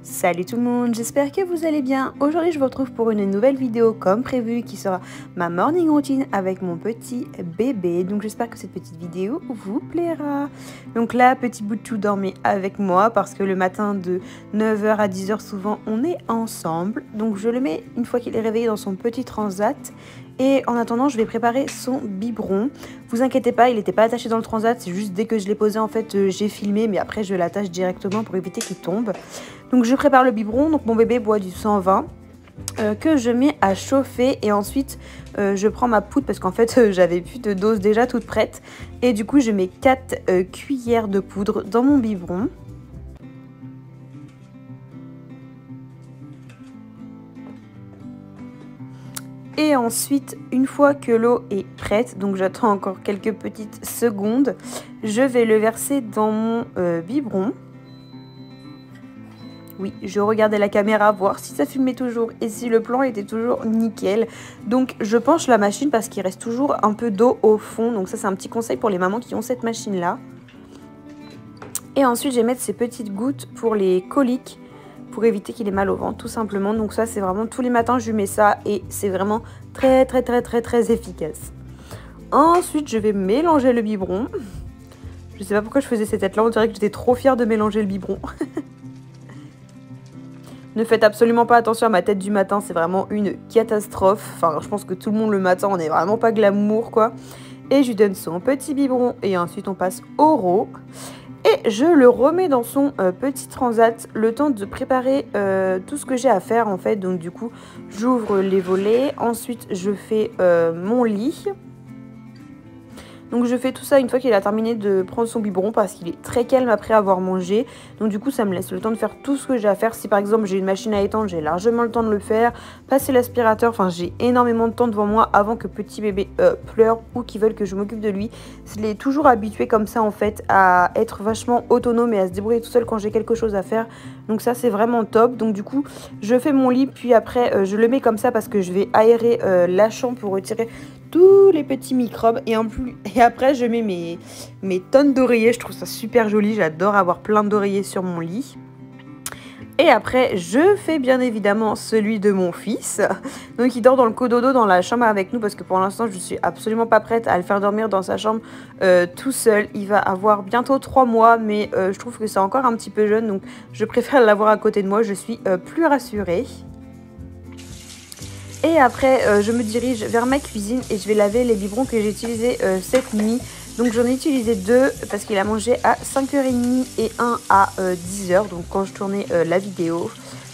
Salut tout le monde, j'espère que vous allez bien. Aujourd'hui je vous retrouve pour une nouvelle vidéo comme prévu qui sera ma morning routine avec mon petit bébé. Donc j'espère que cette petite vidéo vous plaira. Donc là, petit bout de chou dormez avec moi parce que le matin de 9 h à 10 h souvent on est ensemble. Donc je le mets une fois qu'il est réveillé dans son petit transat. Et en attendant, je vais préparer son biberon. Vous inquiétez pas, il n'était pas attaché dans le transat. C'est juste dès que je l'ai posé, en fait, j'ai filmé. Mais après, je l'attache directement pour éviter qu'il tombe. Donc, je prépare le biberon. Donc, mon bébé boit du 120 que je mets à chauffer. Et ensuite, je prends ma poudre parce qu'en fait, j'avais plus de dose déjà toute prête. Et du coup, je mets 4 cuillères de poudre dans mon biberon. Et ensuite, une fois que l'eau est prête, donc j'attends encore quelques petites secondes, je vais le verser dans mon biberon. Oui, je regardais la caméra voir si ça filmait toujours et si le plan était toujours nickel. Donc je penche la machine parce qu'il reste toujours un peu d'eau au fond. Donc ça c'est un petit conseil pour les mamans qui ont cette machine-là. Et ensuite je vais mettre ces petites gouttes pour les coliques, pour éviter qu'il ait mal au ventre tout simplement. Donc ça c'est vraiment tous les matins je lui mets ça et c'est vraiment très efficace. Ensuite je vais mélanger le biberon. Je sais pas pourquoi je faisais cette tête là, on dirait que j'étais trop fière de mélanger le biberon. Ne faites absolument pas attention à ma tête du matin, c'est vraiment une catastrophe. Enfin je pense que tout le monde le matin on n'est vraiment pas glamour quoi. Et je lui donne son petit biberon et ensuite on passe au RAW. Et je le remets dans son petit transat, le temps de préparer tout ce que j'ai à faire en fait. Donc du coup, j'ouvre les volets, ensuite je fais mon lit. Donc je fais tout ça une fois qu'il a terminé de prendre son biberon parce qu'il est très calme après avoir mangé. Donc du coup ça me laisse le temps de faire tout ce que j'ai à faire. Si par exemple j'ai une machine à étendre, j'ai largement le temps de le faire. Passer l'aspirateur, enfin j'ai énormément de temps devant moi avant que petit bébé pleure ou qu'ils veulent que je m'occupe de lui. Je l'ai toujours habitué comme ça en fait à être vachement autonome et à se débrouiller tout seul quand j'ai quelque chose à faire. Donc ça c'est vraiment top. Donc du coup je fais mon lit puis après je le mets comme ça parce que je vais aérer la chambre pour retirer tous les petits microbes et après je mets mes tonnes d'oreillers. Je trouve ça super joli, j'adore avoir plein d'oreillers sur mon lit. Et après je fais bien évidemment celui de mon fils. Donc il dort dans le cododo dans la chambre avec nous parce que pour l'instant je suis absolument pas prête à le faire dormir dans sa chambre tout seul. Il va avoir bientôt 3 mois mais je trouve que c'est encore un petit peu jeune, donc je préfère l'avoir à côté de moi, je suis plus rassurée. Et après, je me dirige vers ma cuisine et je vais laver les biberons que j'ai utilisés cette nuit. Donc j'en ai utilisé 2 parce qu'il a mangé à 5 h 30 et un à 10 h, donc quand je tournais la vidéo.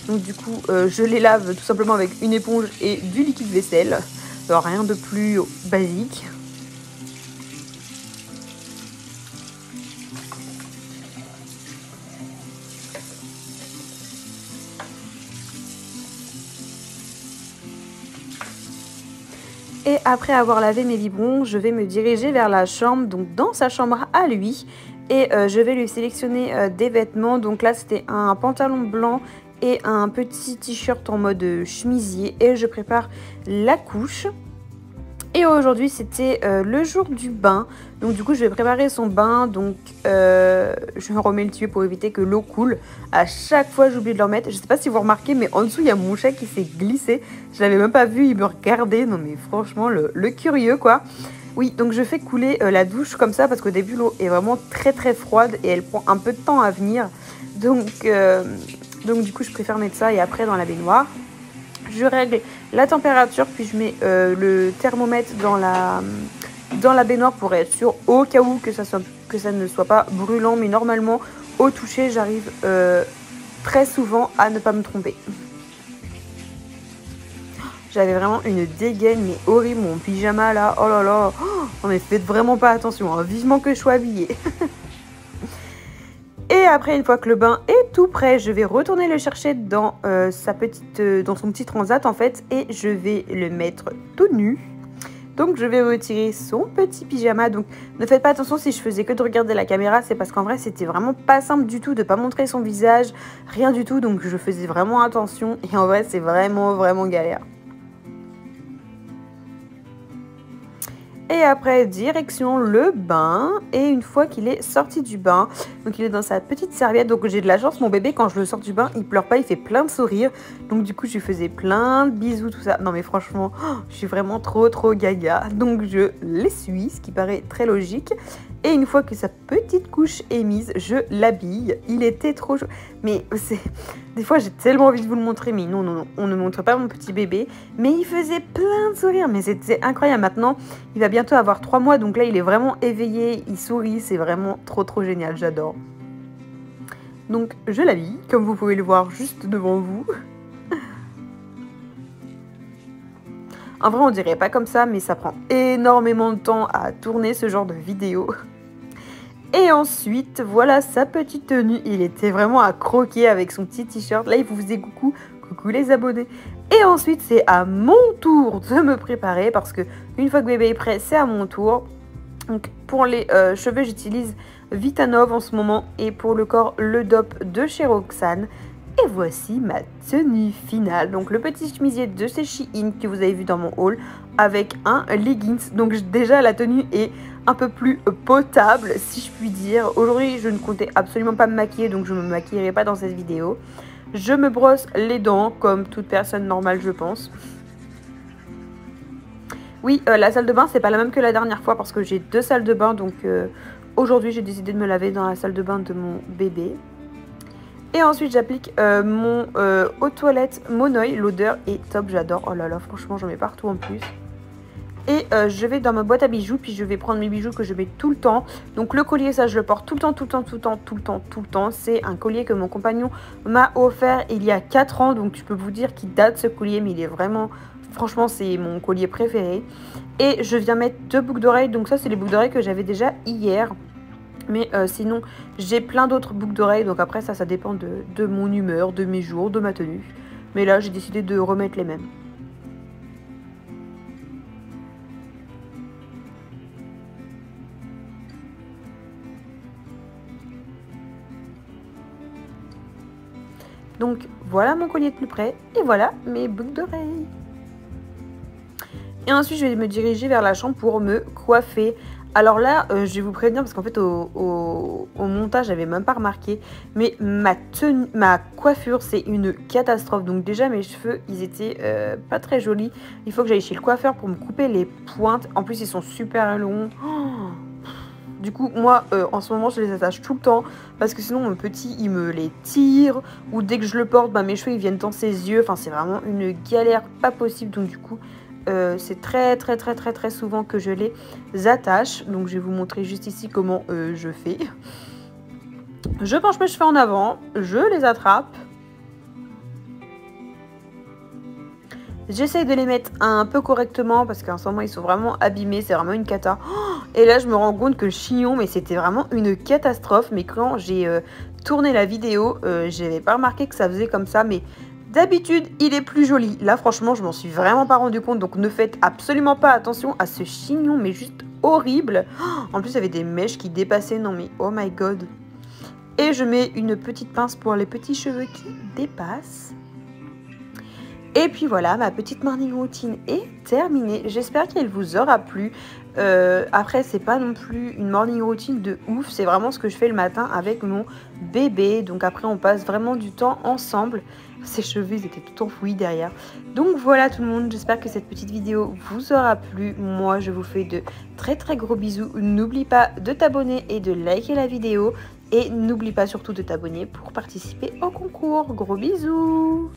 Donc du coup, je les lave tout simplement avec une éponge et du liquide vaisselle. Alors rien de plus basique. Et après avoir lavé mes biberons, je vais me diriger vers la chambre, donc dans sa chambre à lui. Et je vais lui sélectionner des vêtements. Donc là, c'était un pantalon blanc et un petit t-shirt en mode chemisier. Et je prépare la couche. Et aujourd'hui, c'était le jour du bain. Donc du coup, je vais préparer son bain. Donc je remets le tuyau pour éviter que l'eau coule. À chaque fois, j'oublie de le remettre. Je sais pas si vous remarquez, mais en dessous, il y a mon chat qui s'est glissé. Je l'avais même pas vu, il me regardait. Non mais franchement, le curieux quoi. Oui, donc je fais couler la douche comme ça parce qu'au début, l'eau est vraiment très froide et elle prend un peu de temps à venir. Donc du coup, je préfère mettre ça et après dans la baignoire. Je règle la température, puis je mets le thermomètre dans la baignoire pour être sûr au cas où que ça ne soit pas brûlant. Mais normalement, au toucher, j'arrive très souvent à ne pas me tromper. J'avais vraiment une dégaine, mais horrible, mon pyjama là. Oh là là, oh, mais faites vraiment pas attention, hein. Vivement que je sois habillée. Et après, une fois que le bain est tout prêt, je vais retourner le chercher dans dans son petit transat en fait. Et je vais le mettre tout nu. Donc je vais retirer son petit pyjama. Donc ne faites pas attention si je faisais que de regarder la caméra. C'est parce qu'en vrai, c'était vraiment pas simple du tout de pas montrer son visage. Rien du tout. Donc je faisais vraiment attention. Et en vrai, c'est vraiment galère. Et après, direction le bain. Et une fois qu'il est sorti du bain, donc il est dans sa petite serviette. Donc j'ai de la chance, mon bébé, quand je le sors du bain, il pleure pas, il fait plein de sourires. Donc du coup, je lui faisais plein de bisous, tout ça. Non mais franchement, je suis vraiment trop gaga. Donc je l'essuie, ce qui paraît très logique. Et une fois que sa petite couche est mise, je l'habille. Il était trop chaud. Mais c'est... Des fois, j'ai tellement envie de vous le montrer. Mais non, on ne montre pas mon petit bébé. Mais il faisait plein de sourires. Mais c'était incroyable. Maintenant, il va bientôt avoir 3 mois. Donc là, il est vraiment éveillé. Il sourit. C'est vraiment trop génial. J'adore. Donc, je l'habille. Comme vous pouvez le voir juste devant vous. En vrai, on dirait pas comme ça. Mais ça prend énormément de temps à tourner ce genre de vidéo. Et ensuite, voilà sa petite tenue. Il était vraiment à croquer avec son petit t-shirt. Là, il vous faisait coucou les abonnés. Et ensuite, c'est à mon tour de me préparer parce que une fois que bébé est prêt, c'est à mon tour. Donc, pour les cheveux, j'utilise Vitanove en ce moment. Et pour le corps, le DOP de chez Roxane. Et voici ma tenue finale. Donc, le petit chemisier de chez Shein que vous avez vu dans mon haul avec un leggings. Donc, déjà, la tenue est un peu plus potable, si je puis dire. Aujourd'hui, je ne comptais absolument pas me maquiller, donc je ne me maquillerai pas dans cette vidéo. Je me brosse les dents, comme toute personne normale, je pense. Oui, la salle de bain, c'est pas la même que la dernière fois, parce que j'ai 2 salles de bain. Donc, aujourd'hui, j'ai décidé de me laver dans la salle de bain de mon bébé. Et ensuite, j'applique mon eau de toilette Monoi. L'odeur est top, j'adore. Oh là là, franchement, j'en mets partout en plus. Et je vais dans ma boîte à bijoux, puis je vais prendre mes bijoux que je mets tout le temps. Donc le collier, ça je le porte tout le temps. C'est un collier que mon compagnon m'a offert il y a 4 ans. Donc je peux vous dire qu'il date ce collier, mais il est vraiment... Franchement, c'est mon collier préféré. Et je viens mettre 2 boucles d'oreilles. Donc ça, c'est les boucles d'oreilles que j'avais déjà hier. Mais sinon, j'ai plein d'autres boucles d'oreilles. Donc après, ça dépend de mon humeur, de mes jours, de ma tenue. Mais là, j'ai décidé de remettre les mêmes. Donc voilà mon collier de plus près et voilà mes boucles d'oreilles. Et ensuite je vais me diriger vers la chambre pour me coiffer. Alors là je vais vous prévenir parce qu'en fait au montage j'avais même pas remarqué. Mais ma coiffure c'est une catastrophe. Donc déjà mes cheveux ils étaient pas très jolis. Il faut que j'aille chez le coiffeur pour me couper les pointes. En plus ils sont super longs. Oh, du coup, moi, en ce moment, je les attache tout le temps parce que sinon, mon petit, il me les tire ou dès que je le porte, bah, mes cheveux, ils viennent dans ses yeux. Enfin, c'est vraiment une galère pas possible. Donc, du coup, c'est très souvent que je les attache. Donc, je vais vous montrer juste ici comment je fais. Je penche mes cheveux en avant, je les attrape. J'essaye de les mettre un peu correctement parce qu'en ce moment ils sont vraiment abîmés, c'est vraiment une cata. Et là je me rends compte que le chignon, mais c'était vraiment une catastrophe. Mais quand j'ai tourné la vidéo, j'avais pas remarqué que ça faisait comme ça. Mais d'habitude il est plus joli. Là franchement je m'en suis vraiment pas rendu compte. Donc ne faites absolument pas attention à ce chignon, mais juste horrible. En plus il y avait des mèches qui dépassaient, non mais oh my god. Et je mets une petite pince pour les petits cheveux qui dépassent. Et puis voilà, ma petite morning routine est terminée. J'espère qu'elle vous aura plu. Après, c'est pas non plus une morning routine de ouf. C'est vraiment ce que je fais le matin avec mon bébé. Donc après, on passe vraiment du temps ensemble. Ses cheveux, ils étaient tout enfouis derrière. Donc voilà tout le monde. J'espère que cette petite vidéo vous aura plu. Moi, je vous fais de très gros bisous. N'oublie pas de t'abonner et de liker la vidéo. Et n'oublie pas surtout de t'abonner pour participer au concours. Gros bisous!